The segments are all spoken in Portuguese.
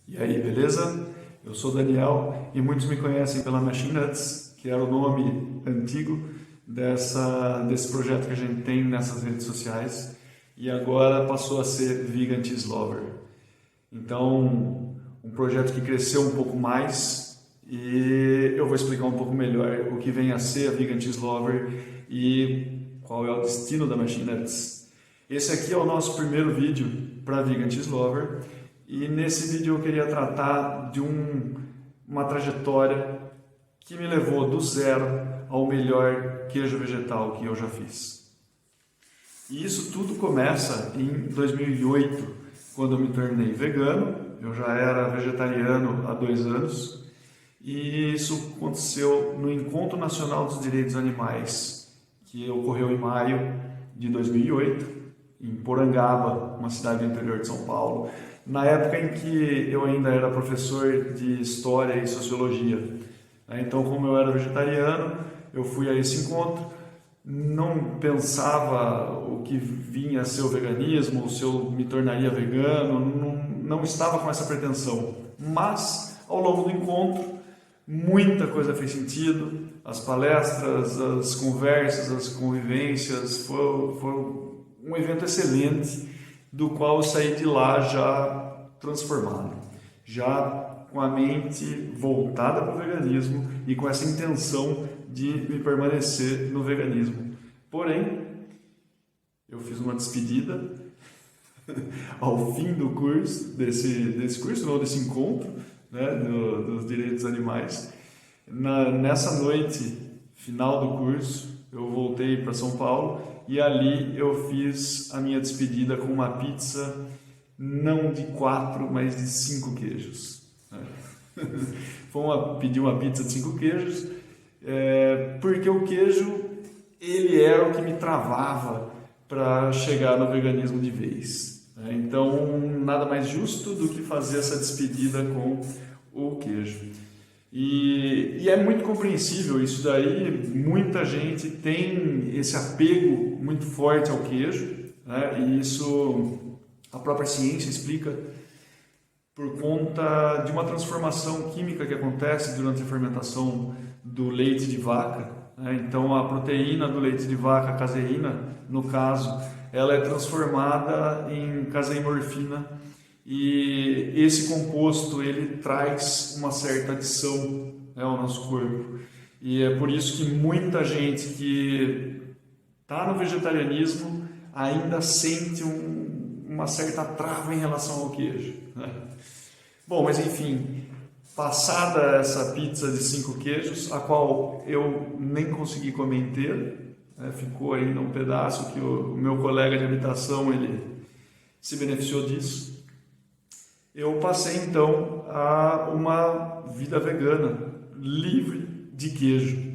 E aí, beleza? Eu sou Daniel e muitos me conhecem pela Machine Nuts, que era o nome antigo desse projeto que a gente tem nessas redes sociais e agora passou a ser Vegan Cheese Lover. Então, um projeto que cresceu um pouco mais e eu vou explicar um pouco melhor o que vem a ser a Vegan Cheese Lover e qual é o destino da Machine Nuts. Esse aqui é o nosso primeiro vídeo para Vegan Cheese Lover e nesse vídeo eu queria tratar de uma trajetória que me levou do zero ao melhor queijo vegetal que eu já fiz. E isso tudo começa em 2008, quando eu me tornei vegano. Eu já era vegetariano há 2 anos e isso aconteceu no Encontro Nacional dos Direitos Animais, que ocorreu em maio de 2008, em Porangaba, uma cidade do interior de São Paulo, na época em que eu ainda era professor de História e Sociologia. Então, como eu era vegetariano, eu fui a esse encontro, não pensava o que vinha a ser o veganismo, se eu me tornaria vegano, não estava com essa pretensão. Mas, ao longo do encontro, muita coisa fez sentido, as palestras, as conversas, as convivências, foi um evento excelente, do qual eu saí de lá já transformado, já com a mente voltada para o veganismo e com essa intenção de me permanecer no veganismo. Porém, eu fiz uma despedida ao fim do curso, desse curso, não, desse encontro, né, dos direitos animais. Nessa noite final do curso, eu voltei para São Paulo e ali eu fiz a minha despedida com uma pizza não de 4, mas de 5 queijos. Pedi uma pizza de 5 queijos, porque o queijo ele era o que me travava para chegar no veganismo de vez. Então, nada mais justo do que fazer essa despedida com o queijo. E é muito compreensível isso daí, muita gente tem esse apego muito forte ao queijo, né? E isso a própria ciência explica por conta de uma transformação química que acontece durante a fermentação do leite de vaca, né? Então a proteína do leite de vaca, a caseína, no caso, ela é transformada em caseimorfina e esse composto ele traz uma certa adição, né, ao nosso corpo. E é por isso que muita gente que está no vegetarianismo ainda sente uma certa trava em relação ao queijo, né? Bom, mas enfim, passada essa pizza de 5 queijos, a qual eu nem consegui comer inteira, né, ficou ainda um pedaço que o meu colega de habitação ele se beneficiou disso. Eu passei então a uma vida vegana, livre de queijo.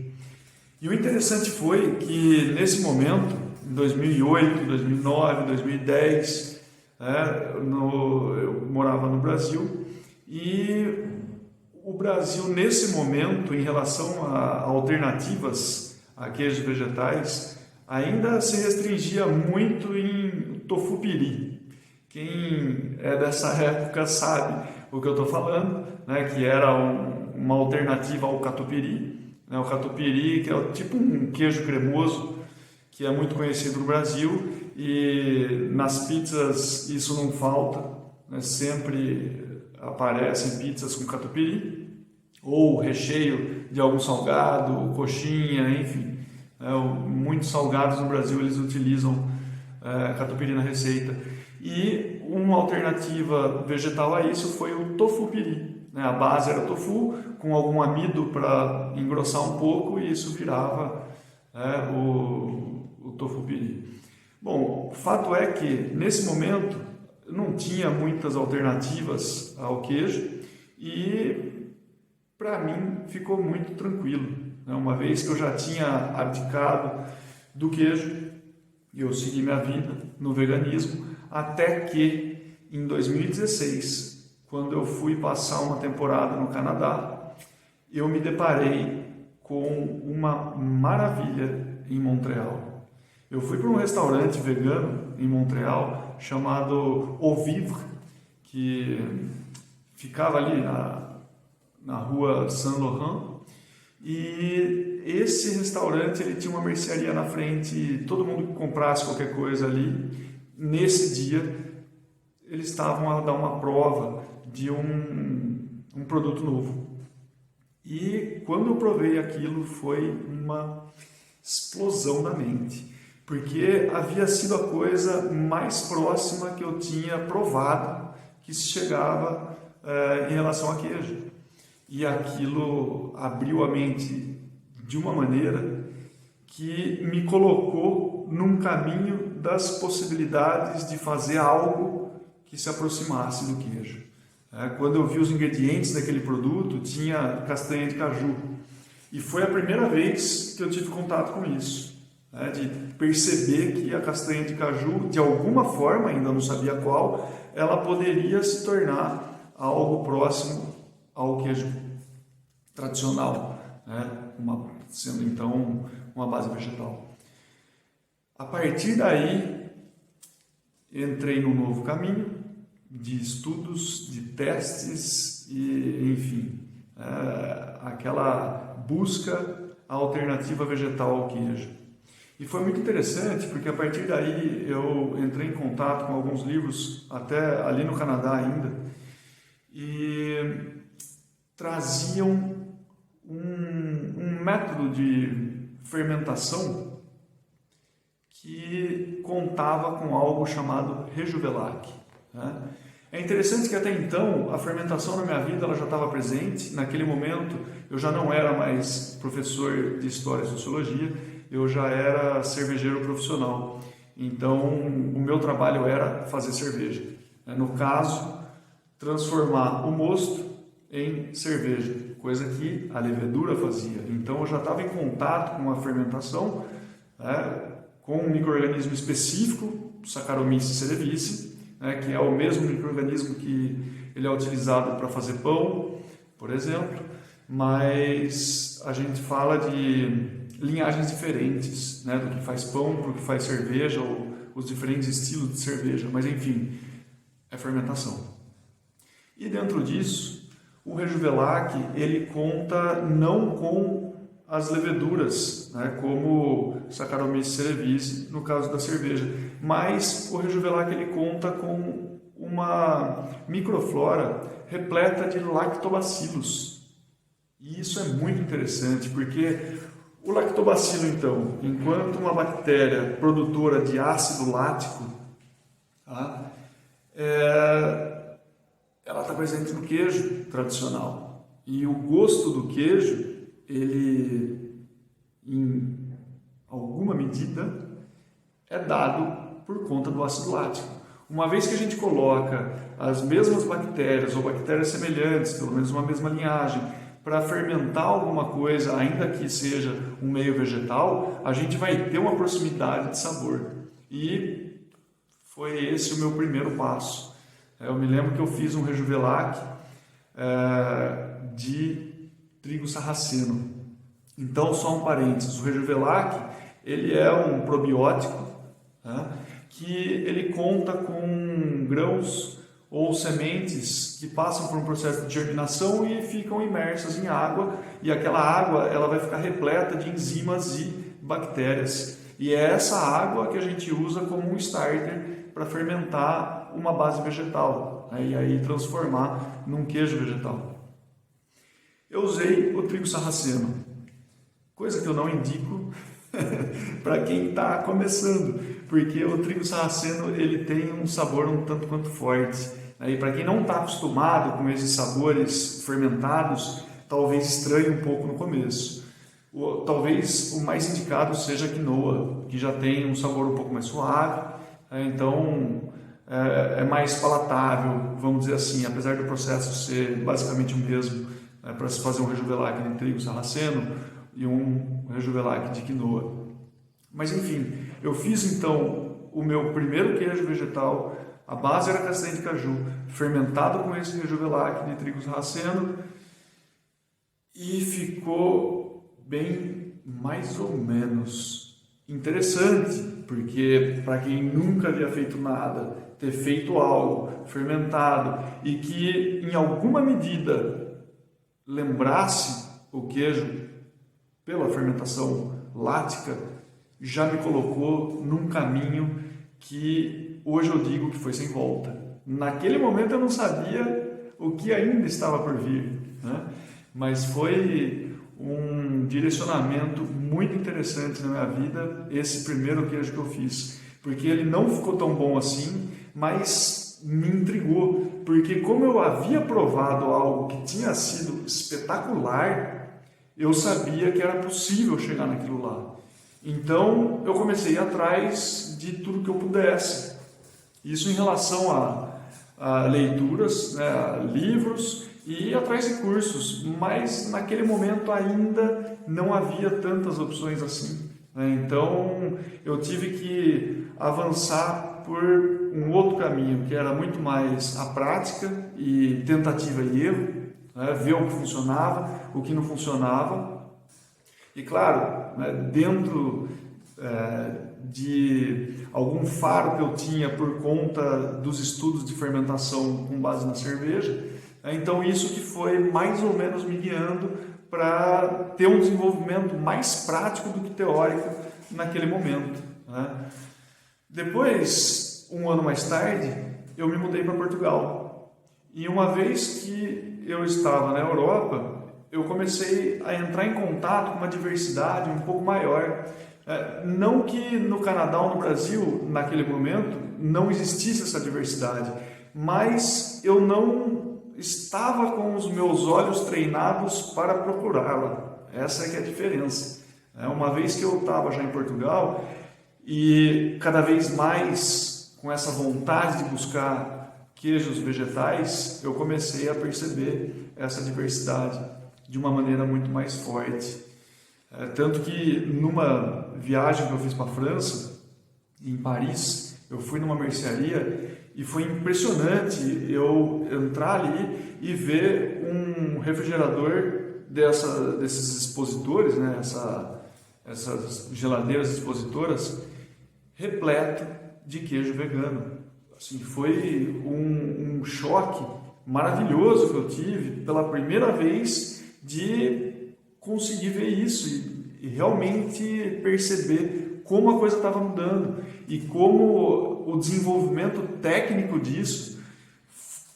E o interessante foi que nesse momento, em 2008, 2009, 2010, eu morava no Brasil e o Brasil nesse momento, em relação a alternativas a queijos vegetais, ainda se restringia muito em tofupiri. Quem é dessa época sabe o que eu estou falando, né? Que era uma alternativa ao catupiry, né? O catupiry, que é tipo um queijo cremoso, que é muito conhecido no Brasil, e nas pizzas isso não falta, né? Sempre aparecem pizzas com catupiry, ou recheio de algum salgado, coxinha, enfim. Muitos salgados no Brasil eles utilizam catupiry na receita. E uma alternativa vegetal a isso foi o tofupiri, né? A base era tofu, com algum amido para engrossar um pouco, e isso virava o tofupiri. Bom, o fato é que nesse momento não tinha muitas alternativas ao queijo e para mim ficou muito tranquilo, né? Uma vez que eu já tinha abdicado do queijo, eu segui minha vida no veganismo, até que em 2016, quando eu fui passar uma temporada no Canadá, eu me deparei com uma maravilha em Montreal. Eu fui para um restaurante vegano em Montreal chamado Au Vivre, que ficava ali na rua Saint-Laurent, e esse restaurante ele tinha uma mercearia na frente, todo mundo que comprasse qualquer coisa ali, nesse dia eles estavam a dar uma prova de um produto novo. E quando eu provei aquilo foi uma explosão na mente, porque havia sido a coisa mais próxima que eu tinha provado que se chegava em relação a queijo. E aquilo abriu a mente de uma maneira que me colocou num caminho das possibilidades de fazer algo que se aproximasse do queijo. Quando eu vi os ingredientes daquele produto, tinha castanha de caju. E foi a primeira vez que eu tive contato com isso, de perceber que a castanha de caju, de alguma forma, ainda não sabia qual, ela poderia se tornar algo próximo ao queijo tradicional, sendo então uma base vegetal. A partir daí, entrei num novo caminho de estudos, de testes e, enfim, aquela busca à alternativa vegetal ao queijo. E foi muito interessante porque a partir daí eu entrei em contato com alguns livros, até ali no Canadá ainda, e traziam um método de fermentação que contava com algo chamado Rejuvelac. É interessante que até então a fermentação na minha vida ela já estava presente. Naquele momento eu já não era mais professor de História e Sociologia, eu já era cervejeiro profissional. Então o meu trabalho era fazer cerveja. No caso, transformar o mosto em cerveja, coisa que a levedura fazia. Então eu já estava em contato com a fermentação, com um micro-organismo específico, Saccharomyces cerevisiae, que é o mesmo micro-organismo que ele é utilizado para fazer pão, por exemplo, mas a gente fala de linhagens diferentes, do que faz pão para o que faz cerveja, ou os diferentes estilos de cerveja, mas enfim, é fermentação. E dentro disso, o Rejuvelac ele conta não com as leveduras, como Saccharomyces cerevisiae no caso da cerveja, mas o Rejuvelac ele conta com uma microflora repleta de lactobacilos. E isso é muito interessante, porque o lactobacilo, então, enquanto uma bactéria produtora de ácido lático, ela está presente no queijo tradicional. E o gosto do queijo, ele, em alguma medida, é dado por conta do ácido lático. Uma vez que a gente coloca as mesmas bactérias ou bactérias semelhantes, pelo menos uma mesma linhagem, para fermentar alguma coisa, ainda que seja um meio vegetal, a gente vai ter uma proximidade de sabor. E foi esse o meu primeiro passo. Eu me lembro que eu fiz um Rejuvelac de trigo sarraceno. Então, só um parênteses, o Rejuvelac ele é um probiótico que ele conta com grãos ou sementes que passam por um processo de germinação e ficam imersas em água, e aquela água ela vai ficar repleta de enzimas e bactérias. E é essa água que a gente usa como um starter para fermentar uma base vegetal, e aí transformar num queijo vegetal. Eu usei o trigo sarraceno, coisa que eu não indico para quem está começando, porque o trigo sarraceno ele tem um sabor um tanto quanto forte. E para quem não está acostumado com esses sabores fermentados, talvez estranhe um pouco no começo. Talvez o mais indicado seja a quinoa, que já tem um sabor um pouco mais suave, então é mais palatável, vamos dizer assim, apesar do processo ser basicamente o mesmo, para se fazer um Rejuvelac de trigo sarraceno e um Rejuvelac de quinoa. Mas enfim, eu fiz então o meu primeiro queijo vegetal, a base era castanha de caju, fermentado com esse Rejuvelac de trigo sarraceno, e ficou bem mais ou menos interessante, porque para quem nunca havia feito nada, ter feito algo fermentado e que em alguma medida lembrasse o queijo pela fermentação lática, já me colocou num caminho que hoje eu digo que foi sem volta. Naquele momento eu não sabia o que ainda estava por vir, né? Mas foi um direcionamento muito interessante na minha vida, esse primeiro queijo que eu fiz, porque ele não ficou tão bom assim, mas me intrigou, porque como eu havia provado algo que tinha sido espetacular, eu sabia que era possível chegar naquilo lá. Então eu comecei a ir atrás de tudo que eu pudesse. Isso em relação a leituras, né, a livros e atrás de cursos, mas naquele momento ainda não havia tantas opções assim, né? Então eu tive que avançar por um outro caminho, que era muito mais a prática e tentativa e erro, né? Ver o que funcionava, o que não funcionava. E claro, né, dentro de algum faro que eu tinha por conta dos estudos de fermentação com base na cerveja, então isso que foi mais ou menos me guiando para ter um desenvolvimento mais prático do que teórico naquele momento, né? Depois, um ano mais tarde, eu me mudei para Portugal. E uma vez que eu estava na Europa, eu comecei a entrar em contato com uma diversidade um pouco maior. Não que no Canadá ou no Brasil, naquele momento, não existisse essa diversidade, mas eu não estava com os meus olhos treinados para procurá-la. Essa é que é a diferença. Uma vez que eu estava já em Portugal e cada vez mais com essa vontade de buscar queijos vegetais, eu comecei a perceber essa diversidade de uma maneira muito mais forte. Tanto que numa viagem que eu fiz para a França, em Paris, eu fui numa mercearia e foi impressionante eu entrar ali e ver um refrigerador desses expositores, né? Essas geladeiras expositoras, repleto de queijo vegano. Assim, foi um choque maravilhoso que eu tive pela primeira vez de conseguir ver isso e realmente perceber como a coisa estava mudando e como o desenvolvimento técnico disso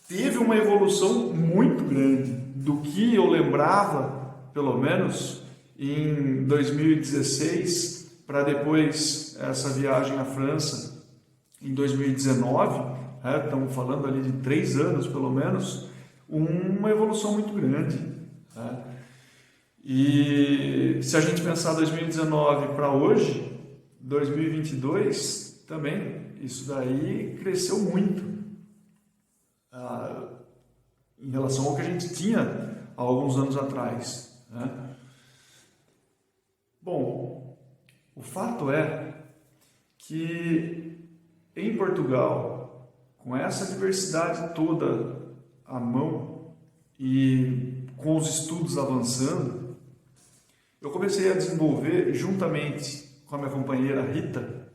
teve uma evolução muito grande do que eu lembrava, pelo menos em 2016, para depois essa viagem à França em 2019, estamos falando ali de 3 anos pelo menos, uma evolução muito grande. E se a gente pensar 2019 para hoje, 2022 também, isso daí cresceu muito em relação ao que a gente tinha há alguns anos atrás, né? Bom, o fato é que em Portugal, com essa diversidade toda à mão e com os estudos avançando, eu comecei a desenvolver, juntamente com a minha companheira Rita,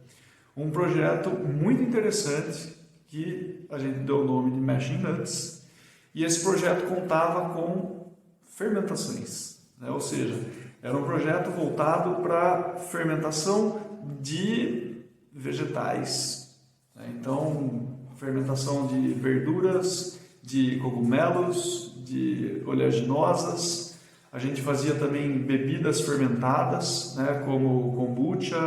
um projeto muito interessante que a gente deu o nome de Mashing Nuts, e esse projeto contava com fermentações, né? Ou seja, era um projeto voltado para fermentação de vegetais, né? Então, fermentação de verduras, de cogumelos, de oleaginosas. A gente fazia também bebidas fermentadas, né, como kombucha,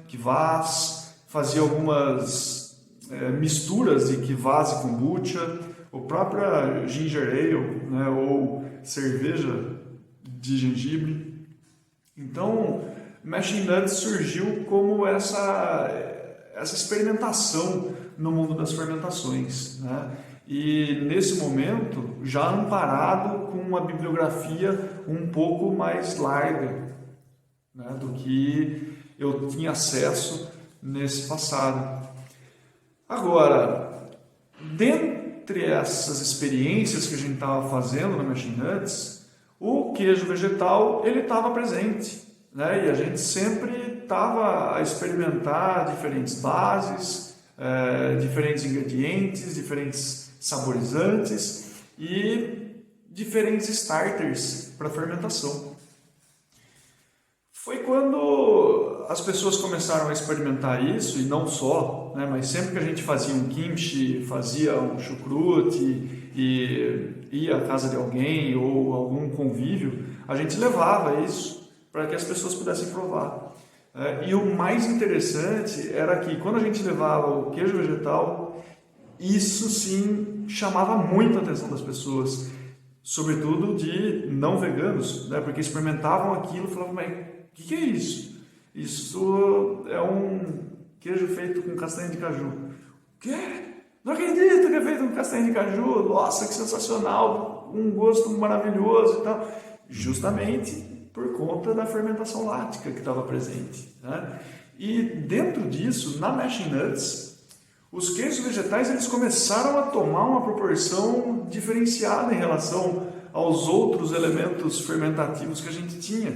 kvass, fazia algumas misturas de kvass e kombucha, ou própria ginger ale, né, ou cerveja de gengibre. Então, Mashing Nuts surgiu como essa experimentação no mundo das fermentações, né? E nesse momento, já amparado com uma bibliografia um pouco mais larga, né, do que eu tinha acesso nesse passado. Agora, dentre essas experiências que a gente estava fazendo no Mashing Nuts, o queijo vegetal ele estava presente, né, e a gente sempre limitava a experimentar diferentes bases, diferentes ingredientes, diferentes saborizantes e diferentes starters para fermentação. Foi quando as pessoas começaram a experimentar isso, e não só, né, mas sempre que a gente fazia um kimchi, fazia um chucrute e ia à casa de alguém ou algum convívio, a gente levava isso para que as pessoas pudessem provar. E o mais interessante era que quando a gente levava o queijo vegetal, isso sim chamava muito a atenção das pessoas, sobretudo de não veganos, né, porque experimentavam aquilo e falavam, mas o que é isso? Isso é um queijo feito com castanha de caju. O quê? Não acredito que é feito com castanha de caju. Nossa, que sensacional, um gosto maravilhoso e tal. Justamente por conta da fermentação láctica que estava presente, né? E dentro disso, na Mashing Nuts, os queijos vegetais eles começaram a tomar uma proporção diferenciada em relação aos outros elementos fermentativos que a gente tinha,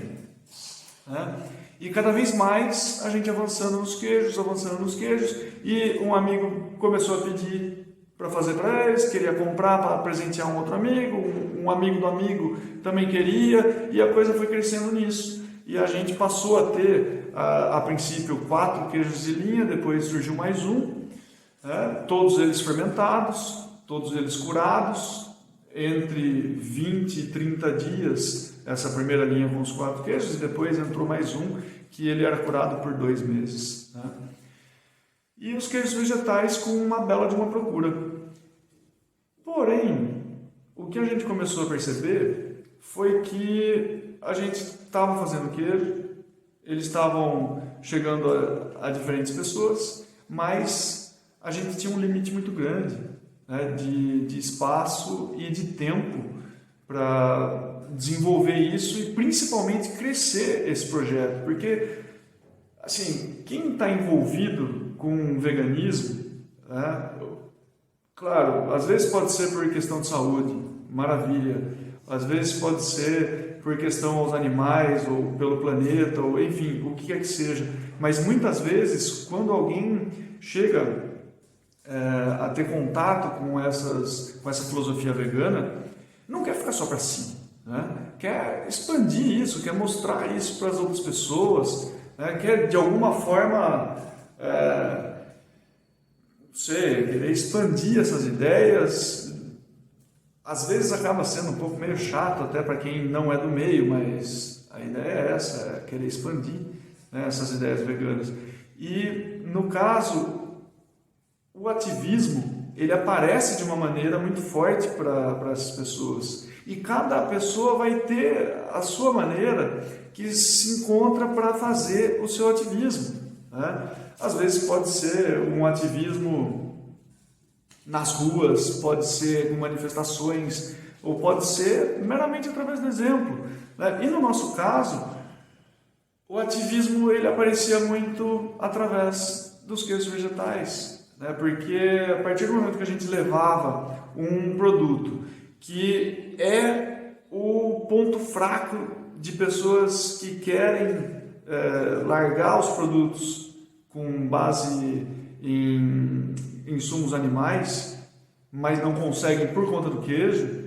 né? E cada vez mais a gente avançando nos queijos, e um amigo começou a pedir para fazer para eles, queria comprar para presentear um outro amigo, um amigo do amigo também queria, e a coisa foi crescendo nisso. E a gente passou a ter, a princípio, 4 queijos de linha, depois surgiu mais um, todos eles fermentados, todos eles curados, entre 20 e 30 dias, essa primeira linha com os 4 queijos, e depois entrou mais um, que ele era curado por 2 meses, né? E os queijos vegetais com uma bela de uma procura. Porém, o que a gente começou a perceber foi que a gente estava fazendo queijo, eles estavam chegando a diferentes pessoas, mas a gente tinha um limite muito grande, né, de espaço e de tempo para desenvolver isso e principalmente crescer esse projeto, porque assim, quem está envolvido com veganismo, né, claro, às vezes pode ser por questão de saúde, maravilha, às vezes pode ser por questão aos animais ou pelo planeta, ou enfim, o que quer que seja, mas muitas vezes quando alguém chega a ter contato com essa filosofia vegana, não quer ficar só para si, né? Quer expandir isso, quer mostrar isso para as outras pessoas, né? Quer de alguma forma querer expandir essas ideias. Às vezes acaba sendo um pouco meio chato até para quem não é do meio, mas a ideia é essa, querer expandir, né, essas ideias veganas. E no caso, o ativismo, ele aparece de uma maneira muito forte para essas pessoas. E cada pessoa vai ter a sua maneira que se encontra para fazer o seu ativismo, né? Às vezes pode ser um ativismo nas ruas, pode ser em manifestações, ou pode ser meramente através do exemplo, né? E no nosso caso, o ativismo ele aparecia muito através dos queijos vegetais, né? Porque a partir do momento que a gente levava um produto que é o ponto fraco de pessoas que querem largar os produtos com base em insumos animais, mas não conseguem por conta do queijo,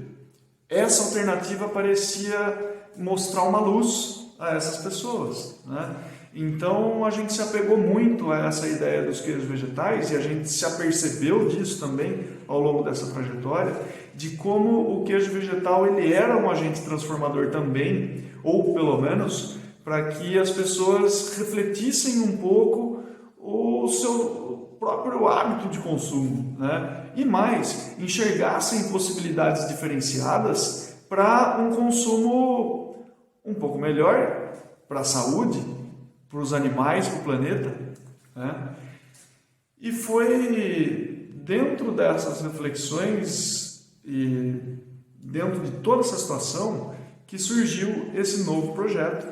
essa alternativa parecia mostrar uma luz a essas pessoas, né? Então a gente se apegou muito a essa ideia dos queijos vegetais e a gente se apercebeu disso também ao longo dessa trajetória, de como o queijo vegetal ele era um agente transformador também, ou pelo menos para que as pessoas refletissem um pouco o seu próprio hábito de consumo, né? E mais, enxergassem possibilidades diferenciadas para um consumo um pouco melhor para a saúde, para os animais, para o planeta, né? E foi dentro dessas reflexões e dentro de toda essa situação que surgiu esse novo projeto,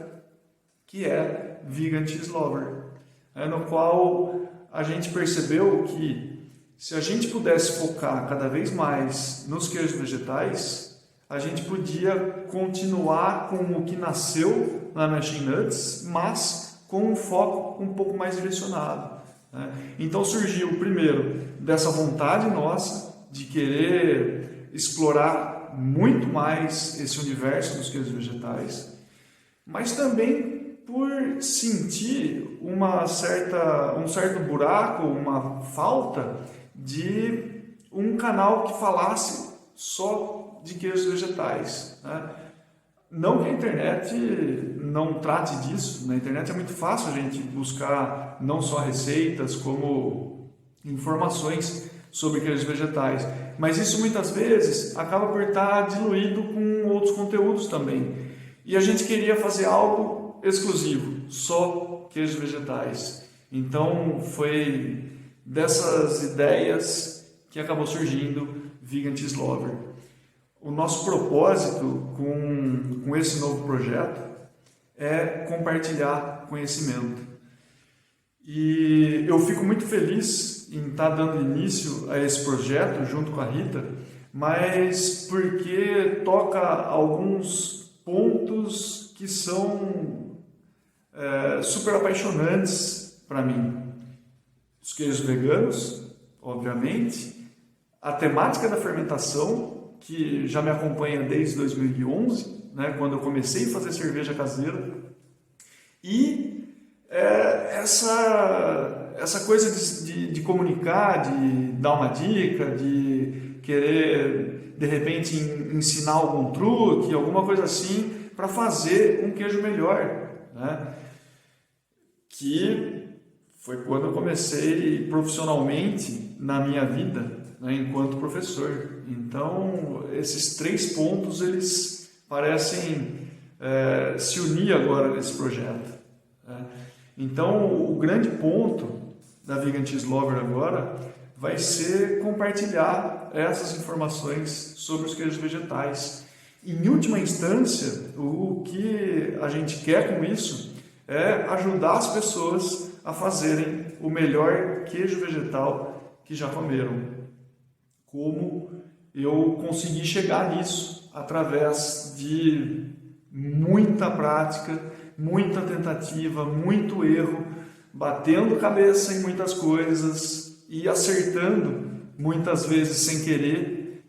que é Vegan Cheese Lover, no qual a gente percebeu que se a gente pudesse focar cada vez mais nos queijos vegetais, a gente podia continuar com o que nasceu na Mashing Nuts, mas com um foco um pouco mais direcionado, né? Então surgiu, primeiro, dessa vontade nossa de querer explorar muito mais esse universo dos queijos vegetais, mas também por sentir um certo buraco, uma falta de um canal que falasse só de queijos vegetais, né? Não que a internet não trate disso, na internet é muito fácil a gente buscar não só receitas, como informações sobre queijos vegetais, mas isso muitas vezes acaba por estar diluído com outros conteúdos também. E a gente queria fazer algo exclusivo, só queijos vegetais. Então foi dessas ideias que acabou surgindo Vegan Cheese Lover. O nosso propósito com esse novo projeto é compartilhar conhecimento. E eu fico muito feliz em estar dando início a esse projeto junto com a Rita, mas porque toca alguns pontos que são super apaixonantes para mim. Os queijos veganos, obviamente, a temática da fermentação, que já me acompanha desde 2011, né, quando eu comecei a fazer cerveja caseira, e essa coisa de comunicar, de dar uma dica, de querer, de repente, ensinar algum truque, alguma coisa assim, para fazer um queijo melhor, né? Que foi quando eu comecei profissionalmente na minha vida, né, enquanto professor. Então, esses 3 pontos, eles parecem se unir agora nesse projeto, né? Então, o grande ponto da Vegan Cheese Lover agora vai ser compartilhar essas informações sobre os queijos vegetais. Em última instância, o que a gente quer com isso é ajudar as pessoas a fazerem o melhor queijo vegetal que já comeram. Como eu consegui chegar nisso através de muita prática, muita tentativa, muito erro, batendo cabeça em muitas coisas e acertando muitas vezes sem querer,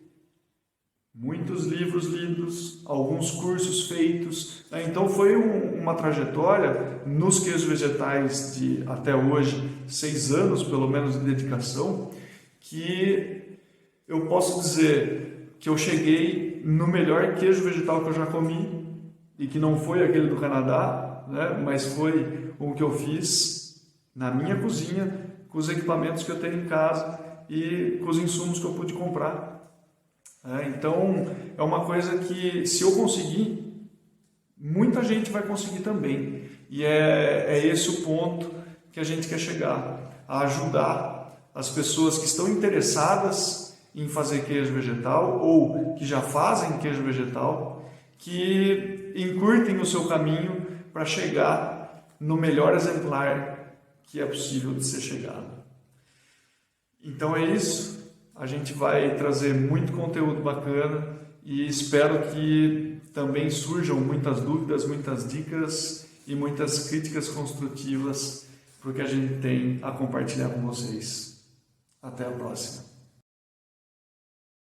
muitos livros lidos, alguns cursos feitos. Então foi uma trajetória nos queijos vegetais de até hoje 6 anos pelo menos de dedicação, que eu posso dizer que eu cheguei no melhor queijo vegetal que eu já comi, e que não foi aquele do Canadá, né, mas foi o que eu fiz na minha cozinha, com os equipamentos que eu tenho em casa e com os insumos que eu pude comprar. Então, é uma coisa que, se eu conseguir, muita gente vai conseguir também. E é esse o ponto que a gente quer chegar, a ajudar as pessoas que estão interessadas em fazer queijo vegetal ou que já fazem queijo vegetal, que encurtem o seu caminho para chegar no melhor exemplar que é possível de ser chegado. Então é isso, a gente vai trazer muito conteúdo bacana e espero que também surjam muitas dúvidas, muitas dicas e muitas críticas construtivas para o que a gente tem a compartilhar com vocês. Até a próxima.